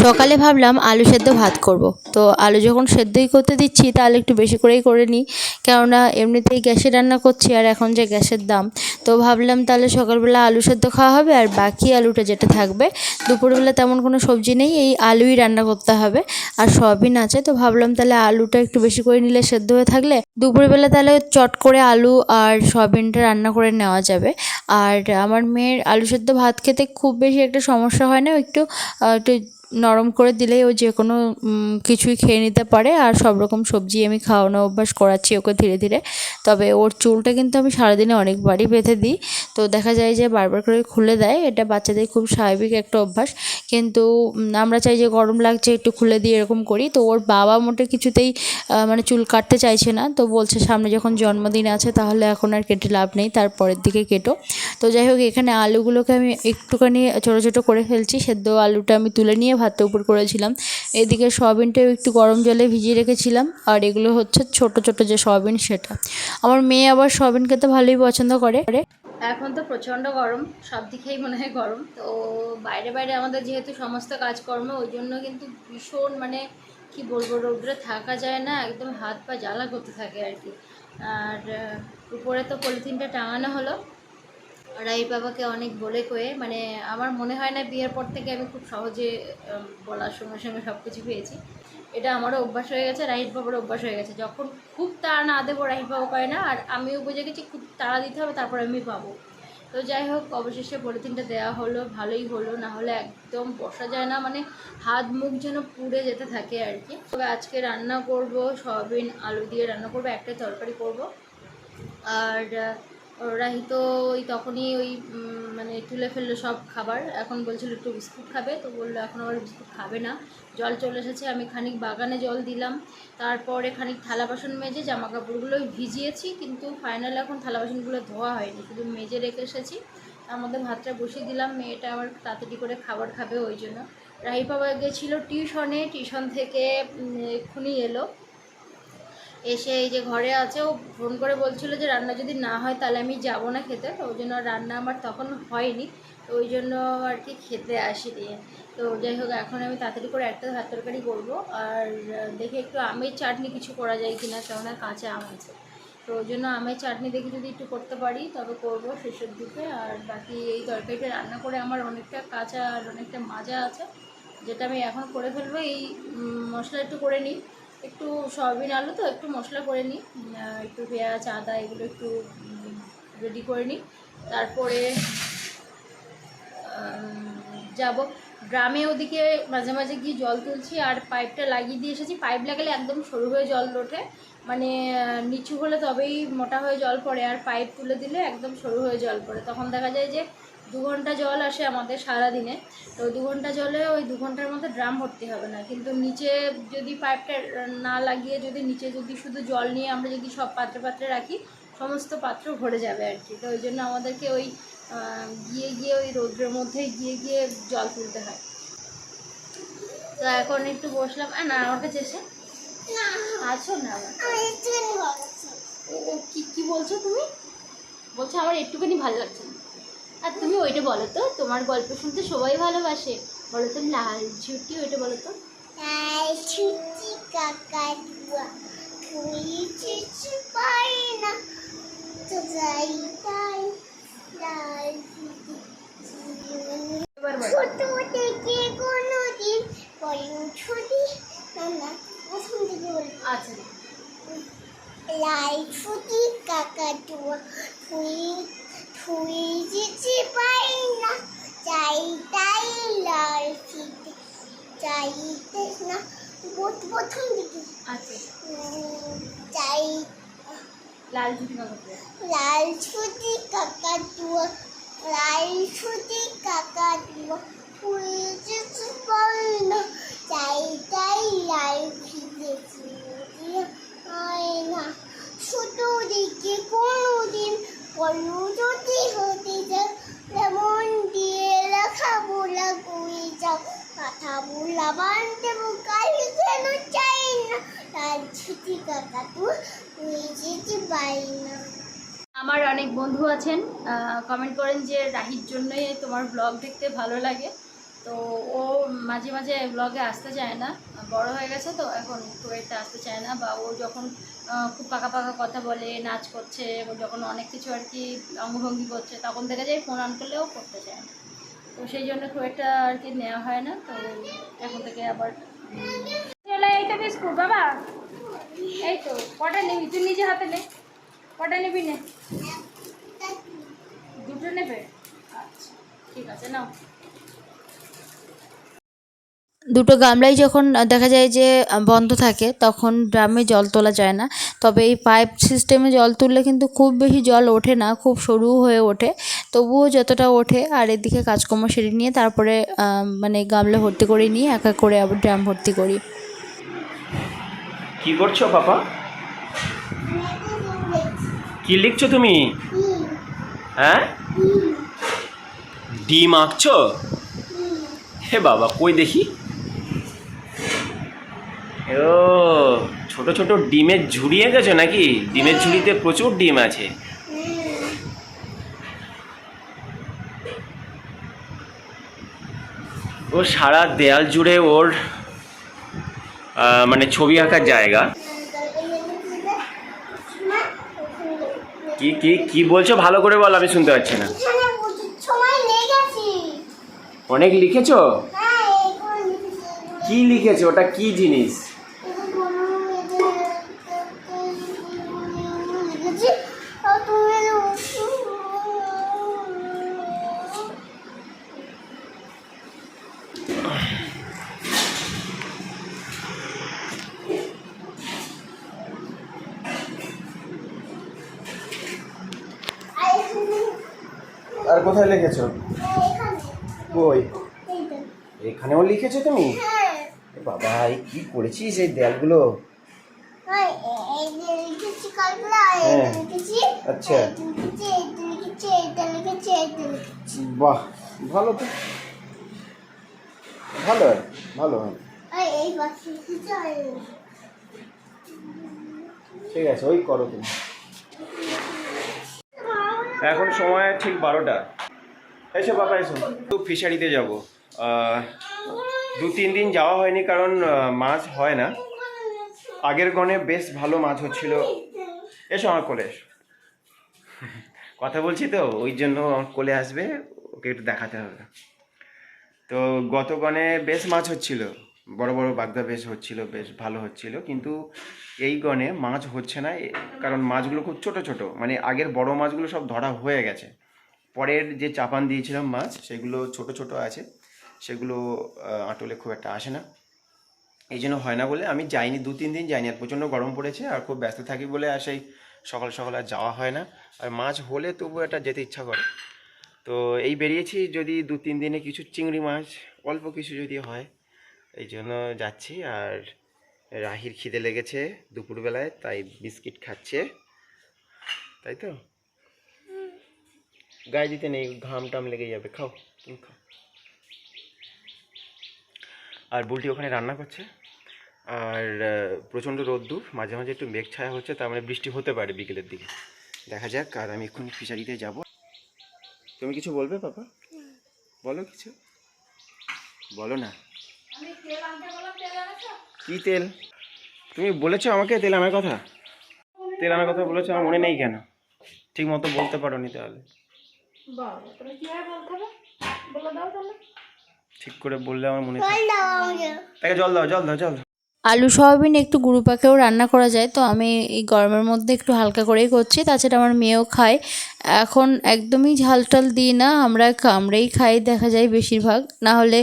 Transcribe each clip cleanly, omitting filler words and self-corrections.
সকালে ভাবলাম আলু সেদ্ধ ভাত করব। তো আলু যখন সেদ্ধই করতে দিচ্ছি তাহলে একটু বেশি করেই করে নিই, কেননা এমনিতেই গ্যাসে রান্না করছি আর এখন যে গ্যাসের দাম, তো ভাবলাম তাহলে সকালবেলা আলু সেদ্ধ খাওয়া হবে আর বাকি আলুটা যেটা থাকবে, দুপুরবেলা তেমন কোনো সবজি নেই, এই আলুই রান্না করতে হবে আর সয়াবিন আছে, তো ভাবলাম তাহলে আলুটা একটু বেশি করে নিলে সেদ্ধ হয়ে থাকলে দুপুরবেলা তাহলে চট করে আলু আর সয়াবিনটা রান্না করে নেওয়া যাবে। আর আমার মেয়ের আলু সেদ্ধ ভাত খেতে খুব বেশি একটা সমস্যা হয় না, একটু একটু নরম করে দিলেই ও যে কোনো কিছুই খেয়ে নিতে পারে। আর সব রকম সবজি আমি খাওয়ানো অভ্যাস করাচ্ছি ওকে ধীরে ধীরে। তবে ওর চুলটা কিন্তু আমি সারাদিনে অনেকবারই বেঁধে দিই, তো দেখা যায় যে বারবার করে খুলে দেয়, এটা বাচ্চাদের খুব স্বাভাবিক একটা অভ্যাস। কিন্তু আমরা চাই যে গরম লাগছে একটু খুলে দিয়ে এরকম করি, তো ওর বাবা মোটে কিছুতেই মানে চুল কাটতে চাইছে না, তো বলছে সামনে যখন জন্মদিন আছে তাহলে এখন আর কেটে লাভ নেই, তারপরের দিকে কেটো। তো যাই হোক, এখানে আলুগুলোকে আমি একটুখানি ছোটো ছোটো করে ফেলছি, সেদ্ধ আলুটা আমি তুলে নিয়ে ভাতটা উপর করেছিলাম। এদিকে সয়াবিনটাও একটু গরম জলে ভিজিয়ে রেখেছিলাম, আর এগুলো হচ্ছে ছোট ছোট যে সয়াবিন সেটা। আমার মেয়ে আবার সয়াবিন খেতে ভালোই পছন্দ করে। এখন তো প্রচণ্ড গরম, সব দিকেই মনে হয় গরম, তো বাইরে বাইরে আমাদের যেহেতু সমস্ত কাজকর্ম, ওই জন্য কিন্তু ভীষণ মানে কি বলবো, রোদ্রে থাকা যায় না, একদম হাত পা জ্বালা করতে থাকে আর কি। আর উপরে তো পলিথিনটা টাঙানো হলো, রাই বাবাকে অনেক বলে কয়ে, মানে আমার মনে হয় না বিয়ের পর থেকে আমি খুব সহজে বলার সঙ্গে সঙ্গে সব কিছু পেয়েছি। এটা আমারও অভ্যাস হয়ে গেছে, রাহিত বাবারও অভ্যাস হয়ে গেছে, যখন খুব তাড়া না দেবো রাহিত বাবা পায় না, আর আমিও বুঝে গেছি খুব তাড়া দিতে হবে তারপর আমি পাবো। তো যাই হোক, অবশেষে পলিথিনটা দেওয়া হলো, ভালোই হলো, না হলে একদম বসা যায় না, মানে হাত মুখ যেন পুড়ে যেতে থাকে আর কি। তবে আজকে রান্না করব সয়াবিন আলু দিয়ে রান্না করব, একটাই তরকারি করব। আর রাহি তো ওই তখনই ওই মানে তুলে ফেললো সব খাবার, এখন বলছিল একটু বিস্কুট খাবে, তো বললো এখন আবার বিস্কুট খাবে না। জল চলে এসেছে, আমি খানিক বাগানে জল দিলাম, তারপরে খানিক থালা বাসন মেজে জামা কাপড়গুলো ভিজিয়েছি, কিন্তু ফাইনাল এখন থালা বাসনগুলো ধোয়া হয়নি, শুধু মেজে রেখে এসেছি। তার মধ্যে ভাতটা বসিয়ে দিলাম, মেয়েটা আবার তাড়াতাড়ি করে খাবার খাবে ওই জন্য। রাহি বাবা গেছিলো টিউশনে, টিউশন থেকে এক্ষুনি এলো, এসে এই যে ঘরে আছে, ও ফোন করে বলছিল যে রান্না যদি না হয় তাহলে আমি যাব না খেতে, তো ওই জন্য রান্না আমার তখন হয়নি, তো ওই জন্য আর কি খেতে আসিনি। তো যাই হোক, এখন আমি তাড়াতাড়ি করে একটা ভাত তরকারি করবো, আর দেখি একটু আমের চাটনি কিছু করা যায় কিনা, কেননা কাঁচা আম আছে, তো ওই জন্য আমের চাটনি দেখি যদি একটু করতে পারি তবে করবো শেষের দিকে। আর বাকি এই তরকারিটা রান্না করে আমার অনেকটা কাঁচা আর অনেকটা মাজা আছে, যেটা আমি এখন করে ফেলবো। এই মশলা একটু করে নিই, একটু সয়াবিন আলু তো একটু মশলা করে নিই, একটু পেঁয়াজ আদা এগুলো একটু রেডি করে নিই, তারপরে যাব গ্রামে, ওদিকে মাঝে মাঝে গিয়ে জল তুলছি, আর পাইপটা লাগিয়ে দিয়ে এসেছি। পাইপ লাগালে একদম সরু হয়ে জল ওঠে, মানে নিচু হলে তবেই মোটা হয়ে জল পড়ে, আর পাইপ তুলে দিলে একদম সরু হয়ে জল পড়ে, তখন দেখা যায় যে 2 ঘন্টা জল আসে আমাদের সারাদিনে। তো 2 ঘন্টা জলে ওই 2 ঘন্টার মধ্যে ড্রাম ভর্তি হবে না, কিন্তু নিচে যদি পাইপটা না লাগিয়ে যদি নিচে যদি শুধু জল নিয়ে আমরা যদি সব পাত্রে পাত্রে রাখি, সমস্ত পাত্র ভরে যাবে আর কি। তো ওই জন্য আমাদেরকে ওই গিয়ে গিয়ে ওই রৌদ্রের মধ্যেই গিয়ে গিয়ে জল তুলতে হয়। তো এখন একটু বসলাম, না আমার কাছে এসে আছো না, ও কি কি বলছো তুমি? বলছো আমার একটুখানি ভালো লাগছে না। আর তুমি ওইটা বলো তো, তোমার গল্প শুনতে সবাই ভালোবাসে, বলো তো লাল ছুটি, ওইটা বলো তো। লাল ছুটি কাকাতুয়া তুই কিছু পাই না, তো যাই তাই লাল ছুটি ছোট থেকে কোনোদিন পরেও ছুটি না, প্রথম থেকে বলি। আচ্ছা, লাল ছুটি কাকাতুয়া তুই তুই কিছু পাই না, যাই তাই লাল ছুটি চাইতে না, প্রথম দিকে। আচ্ছা, চাই লাল ছুটি কাকাতুয়া, লাল ছুটি কাকাতুয়া, লাল ছুটি কাকাতুয়া তুই কিছু পাই না, চাই তাই লাল ফিরেছি হয় না, ছোট দিকে কোনোদিন বলো যদি হতে যাও, লেমন দিয়ে লেখা বলা কই যাও, কথা বলা বানতে কাল যেন চাই না, লাল ছুটি কাকাতুয়া তুই যেতে পাই না। আমার অনেক বন্ধু আছেন কমেন্ট করেন যে রাহির জন্যই তোমার ব্লগ দেখতে ভালো লাগে, তো ও মাঝে মাঝে ব্লগে আসতে চায় না, বড় হয়ে গেছে তো এখন খুব একটা আসতে চায় না, বা ও যখন খুব পাকা পাকা কথা বলে, নাচ করছে, ও যখন অনেক কিছু আর কি অঙ্গভঙ্গি করছে, তখন থেকে যাই ফোন অন করলেও করতে চায় না। তো সেই জন্য খুব একটা আর কি নেওয়া হয় না। তো এখন থেকে আবার চলে এইটা বিস্কুট বাবা, এই তো কটা নিবি তুই নিজে হাতে নে, কটা নিবি নে, দুটো নেবে, আচ্ছা ঠিক আছে নাও। দুটো গামলাই যখন দেখা যায় যে বন্ধ থাকে তখন ড্রামে জল তোলা যায় না, তবে এই পাইপ সিস্টেমে জল তুললে কিন্তু খুব বেশি জল ওঠে না, খুব সরু হয়ে ওঠে, তবুও যতটা ওঠে। আর এদিকে কাজকর্ম সেরে নিয়ে তারপরে মানে গামলা ভর্তি করে নিয়ে এক এক করে আবার ড্রাম ভর্তি করি। কি করছো পাপা? কি লিখছো তুমি? হ্যাঁ, ডিম আঁকছো? হে বাবা, কই দেখি। ও, ছোট ছোট ডিমের ঝুড়ি এঁকেছো নাকি? ডিমের ঝুড়িতে প্রচুর ডিম আছে। ও সারা দেয়াল জুড়ে ওর মানে ছবি আঁকার জায়গা। কি কি কি বলছো, ভালো করে বল, আমি শুনতে পাচ্ছি না। অনেক লিখেছো? কি লিখেছো? ওটা কি জিনিস? আর কোথায় লিখেছো? কই? এখানেও লিখেছো তুমি? বাবা, এই কি করেছিস এই দেয়ালগুলো? আচ্ছা, বাহ, ভালো তো, ভালো হয়, ভালো হয়। ঠিক আছে, ওই করো তুমি। এখন সময় ঠিক 12টা। এসো বাবা, এসো। তো ফিশারিতে যাব, 2-3 দিন যাওয়া হয়নি কারণ মাছ হয় না। আগের গণে বেশ ভালো মাছ হচ্ছিল। এসো আমার কোলে, এসো। কথা বলছি তো, ওই জন্য আমার কোলে আসবে, ওকে একটু দেখাতে হবে। তো গত গণে বেশ মাছ হচ্ছিল, বড় বড় বাগদা বেশ হচ্ছিল, বেশ ভালো হচ্ছিল, কিন্তু এই গণে মাছ হচ্ছে না, কারণ মাছগুলো খুব ছোট ছোট, মানে আগের বড় মাছগুলো সব ধরা হয়ে গেছে। পরের যে চাপান দিয়েছিলাম মাছ, সেগুলো ছোট ছোট আছে, সেগুলো আটলে খুব একটা আসে না, এই জন্য হয় না বলে আমি যাইনি, 2-3 দিন যাইনি। আর প্রচণ্ড গরম পড়েছে আর খুব ব্যস্ত থাকি বলে আর সেই সকাল সকাল আর যাওয়া হয় না। আর মাছ হলে তবু একটা যেতে ইচ্ছা করে। তো এই বেরিয়েছি, যদি 2-3 দিনে কিছু চিংড়ি মাছ অল্প কিছু যদি হয়, এই জন্য যাচ্ছি। আর রাহির খিদে লেগেছে দুপুরবেলায়, তাই বিস্কিট খাচ্ছে, তাই তো? গায়ে দিতে নেই, ঘাম টাম লেগে যাবে, খাও তুমি, খাও। আর বুলটি ওখানে রান্না করছে। আর প্রচণ্ড রোদ্দুর, মাঝে মাঝে একটু মেঘ ছায়া হচ্ছে, তার মানে বৃষ্টি হতে পারে বিকেলের দিকে, দেখা যাক। আর আমি এক্ষুনি ফিশারিতে যাব। তুমি কিছু বলবে পাপা? বলো কিছু, বলো না। কি তেল? তুমি বলেছো আমাকে তেল আনার কথা? তেল আনার কথা বলেছো, আমার মনে নেই কেন? ঠিক মতো বলতে পারো নি তাহলে? ঠিক করে বললে আমার মনে থাকে। তাকে জল দাও, জল দাও, জল দাও। আলু সয়াবিন একটু গুঁড়ো পাকেও রান্না করা যায়, তো আমি এই গরমের মধ্যে একটু হালকা করেই করছি। তাছাড়া আমার মেয়েও খায়। এখন একদমই ঝাল টাল দিই না, আমরাই খাই দেখা যায় বেশিরভাগ, না হলে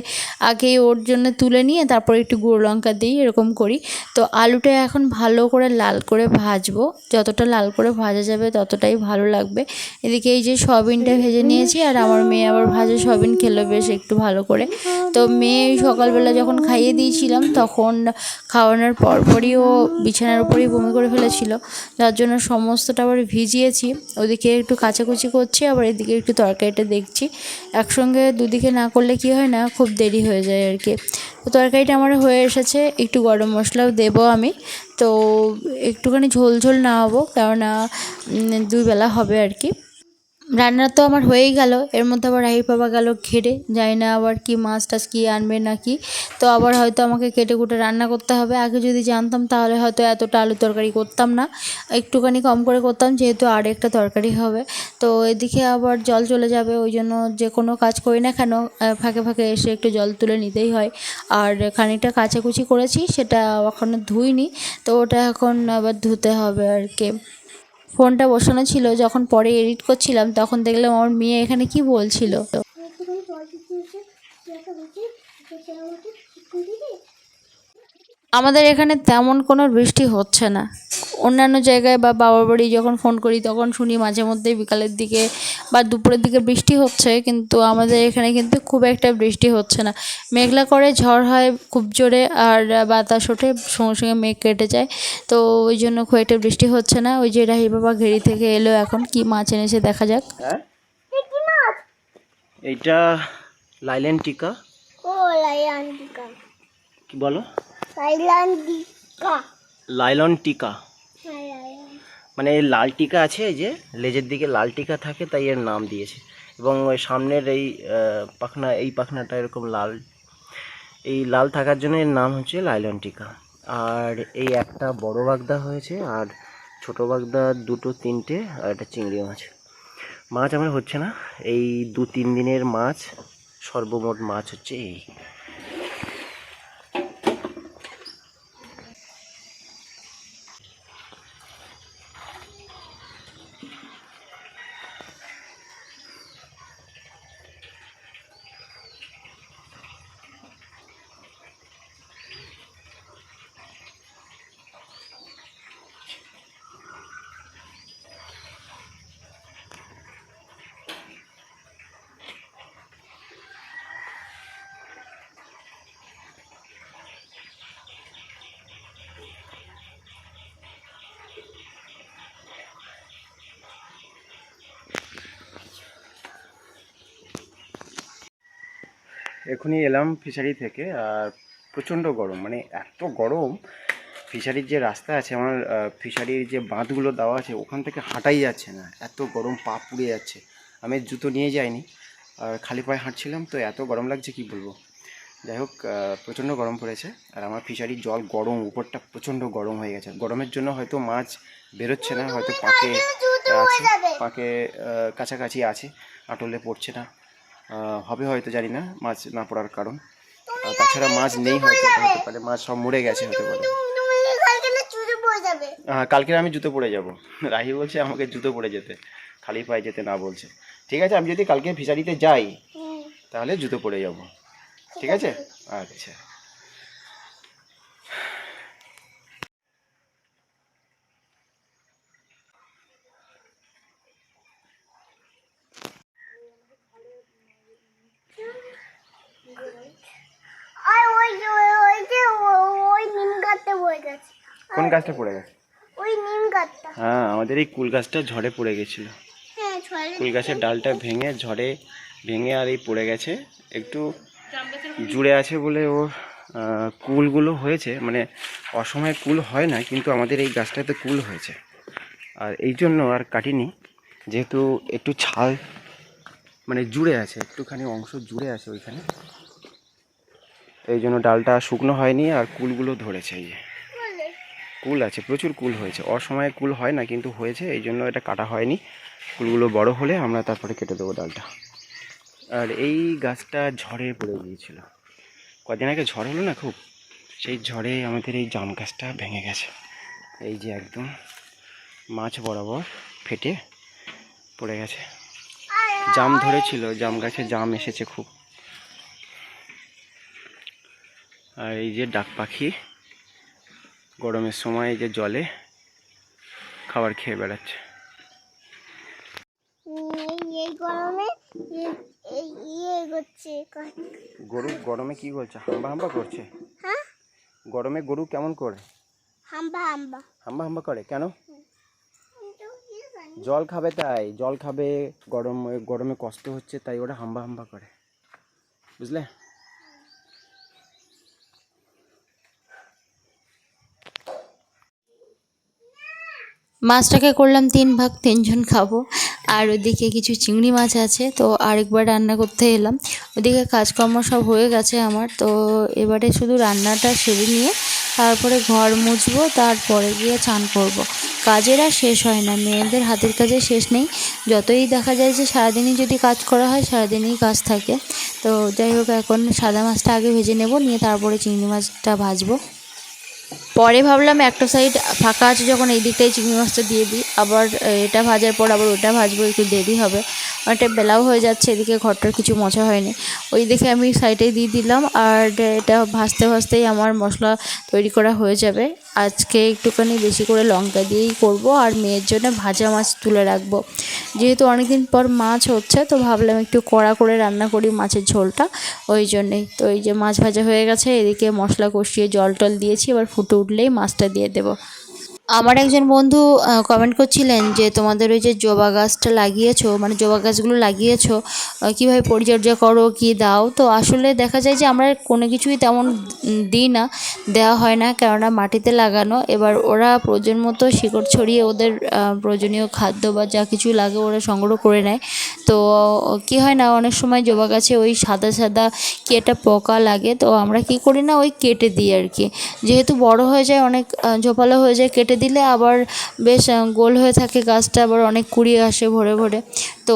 আগেই ওর জন্য তুলে নিয়ে তারপর একটু গুঁড়ো লঙ্কা দিই, এরকম করি। তো আলুটা এখন ভালো করে লাল করে ভাজবো, যতটা লাল করে ভাজা যাবে ততটাই ভালো লাগবে। এদিকে এই যে সয়াবিনটা ভেজে নিয়েছি, আর আমার মেয়ে আবার ভাজা সয়াবিন খেলো বেশ একটু ভালো করে। তো মেয়ে সকালবেলা যখন খাইয়ে দিয়েছিলাম, তখন খাওয়ানোর পরপরই ও বিছানার উপরেই বমি করে ফেলেছিল, যার জন্য সমস্তটা আবার ভিজিয়েছি। ওদিকে একটু কাচাকুচি করছি, আবার এদিকে একটু তরকারিটা দেখছি। একসঙ্গে দুদিকে না করলে কি হয় না, খুব দেরি হয়ে যায় আর কি। তো তরকারিটা আমার হয়ে এসেছে, একটু গরম মশলাও দেবো আমি। তো একটুখানি ঝোল ঝোল না হবো, কেননা 2 বেলা হবে আর কি। রান্না তো আমার হয়েই গেল, এর মধ্যে আবার রাহির বাবা গেল ঘেরে, জানি না আবার কি মাছ টাছ কি আনবে নাকি। তো আবার হয়তো আমাকে কেটে কুটে রান্না করতে হবে। আগে যদি জানতাম তাহলে হয়তো এতটা আলু তরকারি করতাম না, একটুখানি কম করে করতাম, যেহেতু আর একটা তরকারি হবে। তো এদিকে আবার জল চলে যাবে, ওই জন্য যে কোনো কাজ করি না কেন ফাঁকে ফাঁকে এসে একটু জল তুলে নিতেই হয়। আর খানিকটা কাচাকুচি করেছি, সেটা এখনও ধুইনি, তো ওটা এখন আবার ধুতে হবে আর কি। ফোনটা বসানো ছিল, যখন পরে এডিট করছিলাম তখন দেখলাম আমার মেয়ে এখানে কি বলছিল। একটুখানি জল দিতে হচ্ছে, একটা হচ্ছে সেটা আমাকে শিখিয়ে দিবি। আমাদের এখানে তেমন কোনো বৃষ্টি হচ্ছে না। অন্যান্য জায়গায় বা বাবার বাড়ি যখন ফোন করি তখন শুনি মাঝে মধ্যেই বিকালের দিকে বা দুপুরের দিকে বৃষ্টি হচ্ছে, কিন্তু আমাদের এখানে কিন্তু খুব একটা বৃষ্টি হচ্ছে না। মেঘলা করে, ঝড় হয় খুব জোরে, আর বাতাস ওঠে, সঙ্গে সঙ্গে মেঘ কেটে যায়। তো ওই জন্য খুব একটা বৃষ্টি হচ্ছে না। ওই যে রাহি বাবা ঘেরি থেকে এলো, এখন কি মাছ এনেছে দেখা যাক। হ্যাঁ, এইটা লাইল্যান্ড টিকা। ও লাইলান্ডিকা, কি বলো? লাইলান্ডিকা, লাইলন টিকা, হ্যাঁ লাইলান। মানে এই লাল টিকা আছে, এই যে লেজের দিকে লাল টিকা থাকে তাই এর নাম দিয়েছে। এবং ওই সামনের এই পাখনা, এই পাখনাটা এরকম লাল, এই লাল থাকার জন্য এর নাম হচ্ছে লাইলন টিকা। আর এই একটা বড় বাগদা হয়েছে, আর ছোট বাগদা দুটো তিনটে, আর একটা চিংড়ি মাছ। মাছ আমার হচ্ছে না, এই 2-3 দিনের মাছ, সর্বমোট মাছ হচ্ছে এই। এখনই এলাম ফিশারি থেকে, আর প্রচণ্ড গরম, মানে এত গরম। ফিশারির যে রাস্তা আছে, আমার ফিশারির যে বাঁধগুলো দেওয়া আছে ওখান থেকে হাঁটাই যাচ্ছে না, এত গরম, পা পুড়ে যাচ্ছে। আমি জুতো নিয়ে যাইনি, আর খালি পায়ে হাঁটছিলাম, তো এত গরম লাগছে কি বলবো। যাই হোক, প্রচণ্ড গরম পড়েছে। আর আমার ফিশারির জল গরম, উপরটা প্রচণ্ড গরম হয়ে গেছে। গরমের জন্য হয়তো মাছ বেরোচ্ছে না, হয়তো পাকে আছে, পাকে কাছাকাছি আছে, আটলে পড়ছে না, হবে হয়তো, জানি না, মাছ না পড়ার কারণ। তাছাড়া মাছ নেই হয়তো, এটা হতে পারে, মাছ সব মরে গেছে হতে পারে। হ্যাঁ, কালকে আমি জুতো পরে যাব। রাহি বলছে আমাকে জুতো পরে যেতে, খালি পায়ে যেতে না বলছে। ঠিক আছে, আমি যদি কালকে ফিশারিতে যাই তাহলে জুতো পরে যাব, ঠিক আছে? আচ্ছা। আর ওই যে ওই নিম গাছটা পড়ে গেছে। কোন গাছটা পড়ে গেছে? ওই নিম গাছটা। হ্যাঁ, আমাদের এই কুল গাছটা ঝড়ে পড়ে গেছিল। হ্যাঁ ছড়ে। কুল গাছের ডালটা ভেঙে, ঝড়ে ভেঙে আর এই পড়ে গেছে। একটু জুড়ে আছে বলে ওর কুলগুলো হয়েছে, মানে অসময়ে কুল হয় না, কিন্তু আমাদের এই গাছটাতে কুল হয়েছে। আর এই জন্য আর কাটিনি, যেহেতু একটু ছাল মানে জুড়ে আছে, একটুখানি অংশ জুড়ে আছে ওইখানে, এই জন্য ডালটা শুকনো হয়নি, আর কুলগুলো ধরেছে। এই যে কুল আছে, প্রচুর কুল হয়েছে, অসময়ে কুল হয় না কিন্তু হয়েছে, এই জন্য এটা কাটা হয়নি। কুলগুলো বড় হলে আমরা তারপরে কেটে দেবো ডালটা। আর এই গাছটা ঝড়ে পড়ে গিয়েছিল, কদিন আগে ঝড় হলো না খুব, সেই ঝড়ে আমাদের এই জাম গাছটা ভেঙে গেছে। এই যে একদম মাছ বরাবর ফেটে পড়ে গেছে। জাম ধরেছিল, জাম গাছে জাম এসেছে খুব। আর এই যে ডাক পাখি গরমের সময় এই যে জলে খাবার খেয়ে বেড়াচ্ছে। এই গরমে ইয়ে করছে। গরু গরমে কি করছে? হাম্বা হাম্বা করছে। হ্যাঁ, গরমে গরু কেমন করে? হাম্বা হাম্বা হাম্বা হাম্বা করে কেন? জল খাবে তাই, জল খাবে, গরমে গরমে কষ্ট হচ্ছে তাই ওরা হাম্বা হাম্বা করে, বুঝলে? মাছটাকে করলাম 3 ভাগ, 3 জন খাবো। আর ওদিকে কিছু চিংড়ি মাছ আছে, তো আরেকবার রান্না করতে এলাম। ওদিকে কাজকর্ম সব হয়ে গেছে আমার, তো এবারে শুধু রান্নাটা সেরে নিয়ে তারপরে ঘর মুছবো, তারপরে গিয়ে চান করব। কাজের আর শেষ হয় না, মেয়েদের হাতের কাজের শেষ নেই। যতই দেখা যায় যে সারাদিনই যদি কাজ করা হয় সারাদিনই কাজ থাকে। তো যাই হোক, এখন সাদা মাছটা আগে ভেজে নেব, নিয়ে তারপরে চিংড়ি মাছটা ভাজবো। পরে ভাবলাম একটা সাইড ফাঁকা আছে যখন এই দিকটাই চিংড়ি মাছটা দিয়ে দিই, আবার এটা ভাজার পর আবার ওটা ভাজবো, একটু দেরি হবে, অনেকটা বেলাও হয়ে যাচ্ছে। এদিকে ঘরটার কিছু মোছা হয়নি, ওই দেখে আমি সাইডে দিয়ে দিলাম। আর এটা ভাজতে ভাজতেই আমার মশলা তৈরি করা হয়ে যাবে। আজকে একটুখানি বেশি করে লঙ্কা দিয়েই করব, আর মেয়ের জন্য ভাজা মাছ তুলে রাখবো। যেহেতু অনেকদিন পর মাছ হচ্ছে, তো ভাবলাম একটু কড়া করে রান্না করি মাছের ঝোলটা, ওই জন্যেই। তো এই যে মাছ ভাজা হয়ে গেছে, এদিকে মশলা কষিয়ে জল টল দিয়েছি, এবার ফুটে উঠলেই মাছটা দিয়ে দেবো। আমার একজন বন্ধু কমেন্ট করছিলেন যে তোমাদের ওই যে জবা গাছটা লাগিয়েছো, মানে জবা গাছগুলো লাগিয়েছো, কীভাবে পরিচর্যা করো, কি দাও? তো আসলে দেখা যায় যে আমরা কোনো কিছুই তেমন দিই না, দেওয়া হয় না, কেননা মাটিতে লাগানো। এবার ওরা প্রয়োজন মতো শিকড় ছড়িয়ে ওদের প্রয়োজনীয় খাদ্য বা যা কিছু লাগে ওরা সংগ্রহ করে নেয়। তো কি হয় না, অনেক সময় জবা গাছে ওই সাদা সাদা কি একটা পোকা লাগে, তো আমরা কি করি না, ওই কেটে দিই আর কি। যেহেতু বড় হয়ে যায়, অনেক ঝোপালো হয়ে যায়, কেটে দিলে আবার বেশ গোল হয়ে থাকে গাছটা, আবার অনেক কুড়ি আসে ভরে ভরে। তো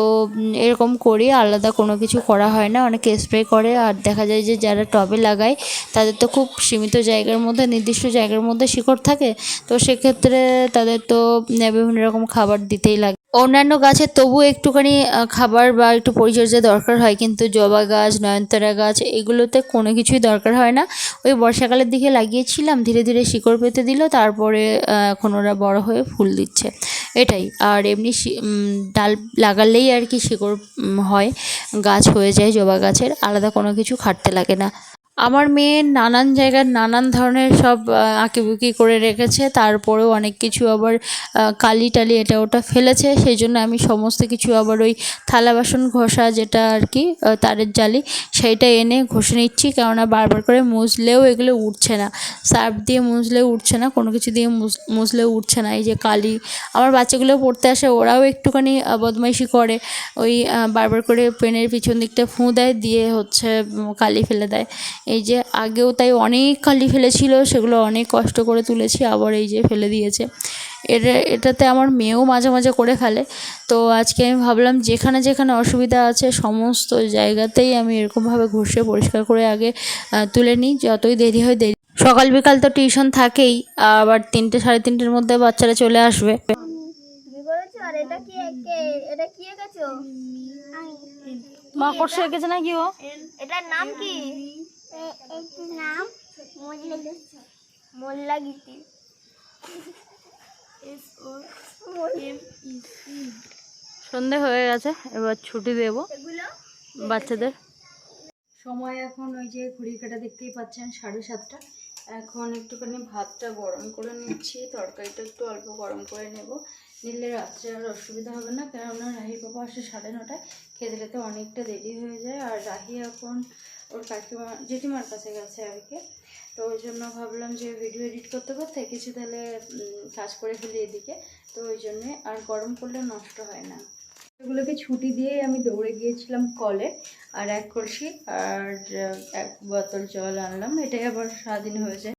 এরকম করি, আলাদা কোনো কিছু করা হয় না। অনেকে স্প্রে করে, আর দেখা যায় যে যারা টবে লাগায় তাদের তো খুব সীমিত জায়গার মধ্যে, নির্দিষ্ট জায়গার মধ্যে শিকড় থাকে, তো সেক্ষেত্রে তাদের তো বিভিন্ন রকম খাবার দিতেই লাগে। অন্যান্য গাছের তবু একটুখানি খাবার বা একটু পরিচর্যা দরকার হয়, কিন্তু জবা গাছ, নয়নতারা গাছ, এগুলোতে কোনো কিছুই দরকার হয় না। ওই বর্ষাকালের দিকে লাগিয়েছিলাম, ধীরে ধীরে শিকড় পেতে দিল, তারপরে এখন ওরা বড় হয়ে ফুল দিচ্ছে, এটাই। আর এমনি ডাল লাগালেই আর কি শিকড় হয়, গাছ হয়ে যায় জবা গাছের, আলাদা কোনো কিছু খাটতে লাগে না। আমার মেয়ে নানান জায়গার নানান ধরনের সব আঁকিবুকি করে রেখেছে, তারপরেও অনেক কিছু আবার কালি টালি এটা ওটা ফেলেছে, সেই জন্য আমি সমস্ত কিছু আবার ওই থালা বাসন ঘষা যেটা আর কি তারের জালি, সেইটা এনে ঘষে নিচ্ছি, কেননা বারবার করে মুছলেও এগুলো উঠছে না, সার্ফ দিয়ে মুছলেও উঠছে না, কোনো কিছু দিয়ে মুছলেও উঠছে না। এই যে কালি, আমার বাচ্চাগুলো পড়তে আসে, ওরাও একটুখানি বদমাইশি করে, ওই বারবার করে পেনের পিছন দিকটা ফুঁ দেয়, দিয়ে হচ্ছে কালি ফেলে দেয়। এই যে আগেও তাই অনেক কালি ফেলেছিল, সেগুলো অনেক কষ্ট করে তুলেছি, আবার এই যে ফেলে দিয়েছে। এটাতে আমার মেয়েও মাঝে মাঝে করে ফেলে। তো আজকে আমি ভাবলাম যেখানে যেখানে অসুবিধা আছে সমস্ত জায়গাতেই আমি এরকমভাবে ঘষে পরিষ্কার করে আগে তুলে নিই, যতই দেরি হয় দেরি। সকাল বিকাল তো টিউশন থাকেই, আবার 3টে সাড়ে 3টের মধ্যে বাচ্চারা চলে আসবে। তুমি করেছো? আর এটা কি এটা কি এঁকেছো? মাকড়সা এঁকেছে নাকি ও? এটার নাম কি? এটার নাম মোল্লা গীতি। সন্ধে হয়ে গেছে, এবার ছুটি দেব এগুলো বাচ্চাদের। সময় এখন ওই যে ঘড়ির কাঁটা দেখতেই পাচ্ছেন 7:30। এখন একটুখানি ভাতটা গরম করে নিচ্ছি, তরকারিটা একটু অল্প গরম করে নেব, নিলে রাত্রে আর অসুবিধা হবে না, কেননা রাহি বাবা আসে 9:30, খেতে খেতে অনেকটা দেরি হয়ে যায়। আর রাহি এখন ওর কাকিমা জেঠিমার কাছে গেছে আর কি, তো ওই জন্য ভাবলাম যে ভিডিও এডিট করতে করতে কিছু তাহলে কাজ করে ফেলি এদিকে, তো ওই জন্যে আর গরম করলে নষ্ট হয় না। এগুলোকে ছুটি দিয়ে আমি দৌড়ে গিয়েছিলাম কলে, আর 1 কলসি আর 1 বোতল জল আনলাম, এটাই আবার সারাদিন হয়ে যায়।